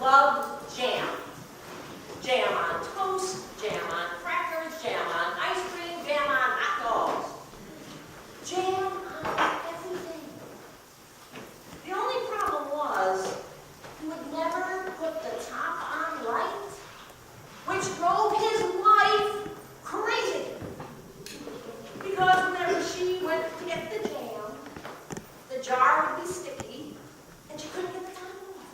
loved jam. Jam on toast, jam on crackers, jam on ice cream, jam on hot dogs. Jam on everything. The only problem was he would never put the top on right, which drove his wife crazy. Because whenever she went to get the jam, the jar would be sticky, and she couldn't get the top off.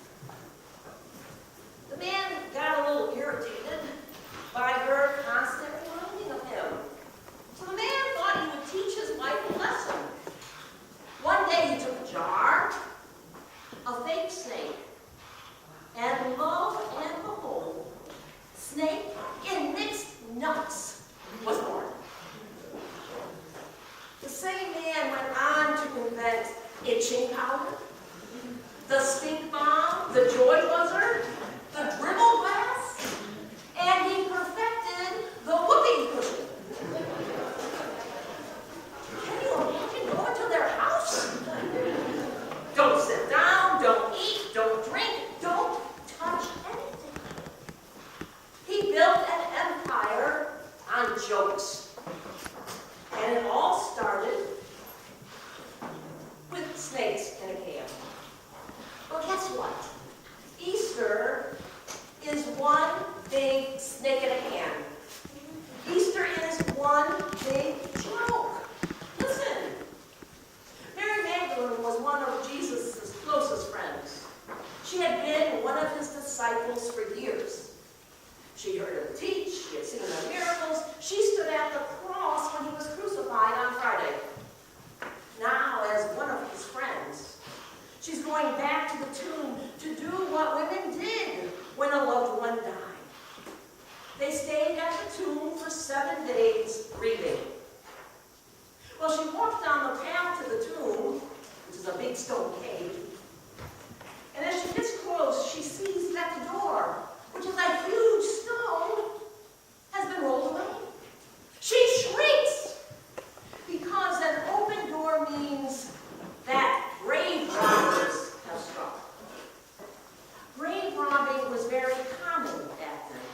The man got a little irritated by her constant reminding of him. So the man thought he would teach his wife a lesson. One day he took a jar, a fake snake, and lo and behold, snake in mixed nuts was born. The same man went on to invent itching powder, the stink bomb, the joy buzzer, the dribble glass, and he perfected the whoopee cushion. Can you imagine going to their house? Don't sit down, don't eat, don't drink, don't touch anything. He built an empire on jokes. And it all started with snakes in a can. Well, guess what? Easter is one big snake in a can. Easter is one big joke. Listen, Mary Magdalene was one of Jesus' closest friends. She had been one of his disciples for years. She heard him teach, she had seen the miracles. She stood at the cross when he was crucified on Friday. Now, as one of his friends, she's going back to the tomb to do what women did when a loved one died. They stayed at the tomb for 7 days grieving. Well, she walked down the path to the tomb, which is a big stone cave, and as she gets close, she sees that the door, which is a huge stone, has been rolled away. She shrieks because an open door means that grave robbers have struck. Grave robbing was very common back then.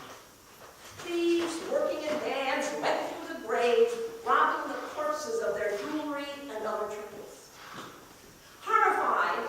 Thieves working in bands went through the graves, robbing the corpses of their jewelry and other trinkets. Horrified,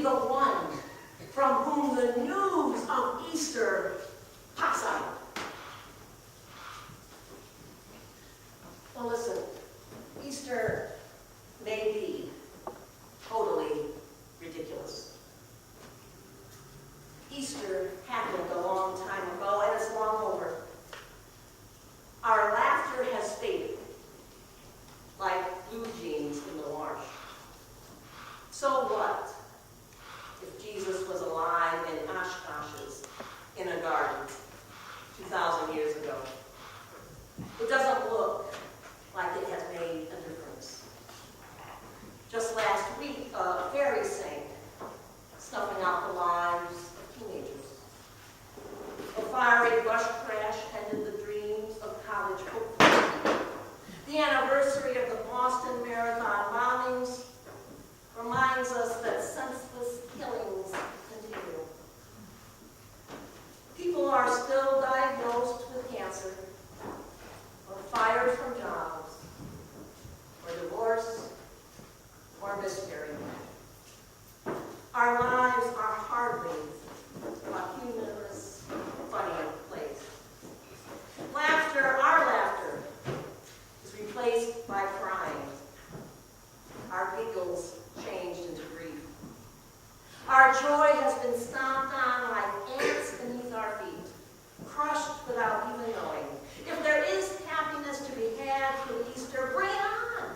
be the one from whom the news of Easter pops out. Well, listen, Easter may be totally ridiculous. Easter happened a long time ago, and it's long over. Our laughter has faded, like blue jeans in the wash. So what if Jesus was alive in Oshkoshes in a garden 2,000 years ago? It doesn't look like it has made a difference. Just last week, a fairy sang, snuffing out the lives of teenagers. A fiery bus crash ended the dreams of college hopefuls. The anniversary of the Boston Marathon bombings reminds us that senseless killings continue. People are still diagnosed with cancer, or fired from jobs, or divorced, or miscarried. Our lives are hardly a humorous, funny place. Our laughter, is replaced by crying. Our giggles changed into grief. Our joy has been stomped on like ants beneath our feet, crushed without even knowing. If there is happiness to be had from Easter, bring it on.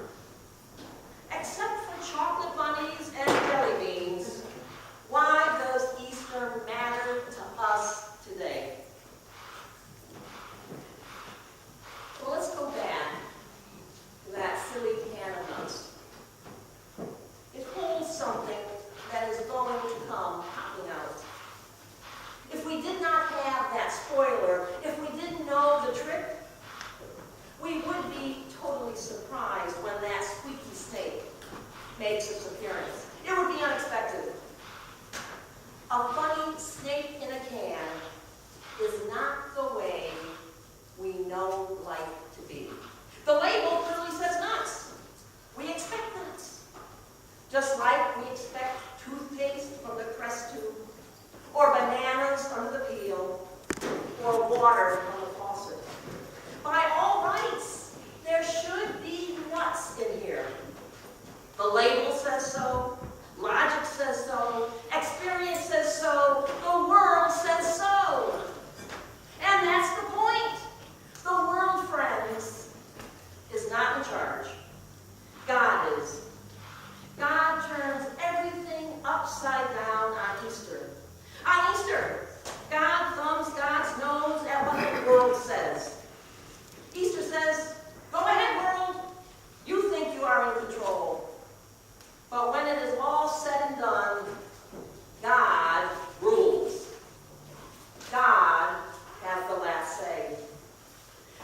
Except for chocolate bunnies and jelly beans, why does Easter matter to us today? Well, let's go back to that silly can of nuts. It holds something that is going to come popping out. If we did not have that spoiler, if we didn't know the trick, we would be totally surprised when that squeaky snake makes its appearance. It would be unexpected. A funny snake in a can is not the way we know life to be. The label clearly says nuts. We expect nuts. Just like we expect toothpaste from the crest tube, or bananas under the peel, or water from the faucet. By all rights, there should be nuts in here. The label says so, logic says so, experience says so, the world says so. And that's the point. The world, friends, is not in charge. God is. God turns everything upside down on Easter. On Easter, God thumbs God's nose at what the world says. Easter says, go ahead, world. You think you are in control. But when it is all said and done, God rules. God has the last say.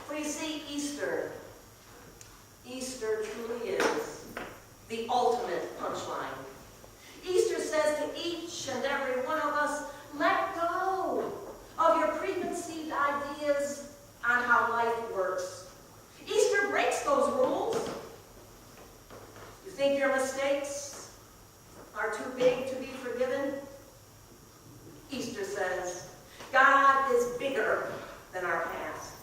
For you see, Easter truly is the ultimate punchline. Easter says to each and every one of us, let go of your preconceived ideas on how life works. Easter breaks those rules. You think your mistakes are too big to be forgiven? Easter says, God is bigger than our past.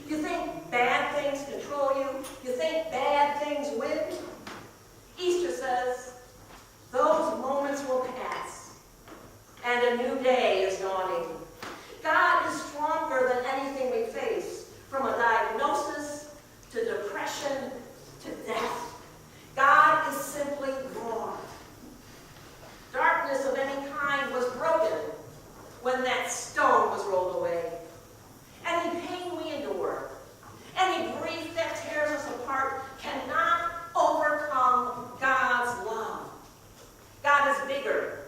You think bad things control you? You think bad things win? Easter says, those moments will pass, and a new day is dawning. God is stronger than anything we face, from a diagnosis to depression to death. God is simply God. Darkness of any kind was broken when that stone was rolled away. Any pain we endure, any grief that tears us apart cannot overcome God's love. God is bigger,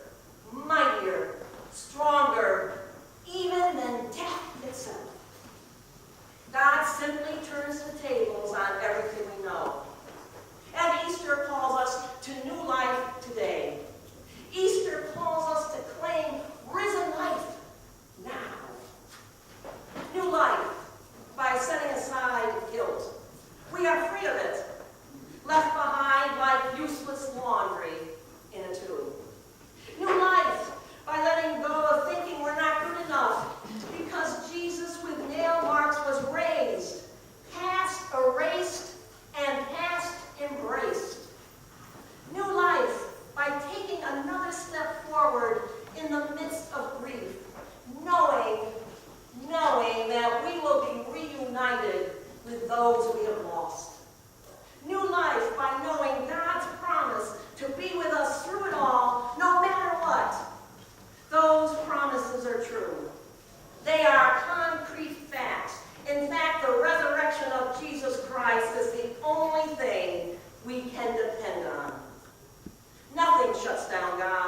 mightier, stronger, even than death itself. God simply turns the tables on everything we know. And Easter calls us to new life today. Easter calls us to claim risen life now. New life by setting aside guilt. We are free of it, left behind like useless laundry in a tube. found God.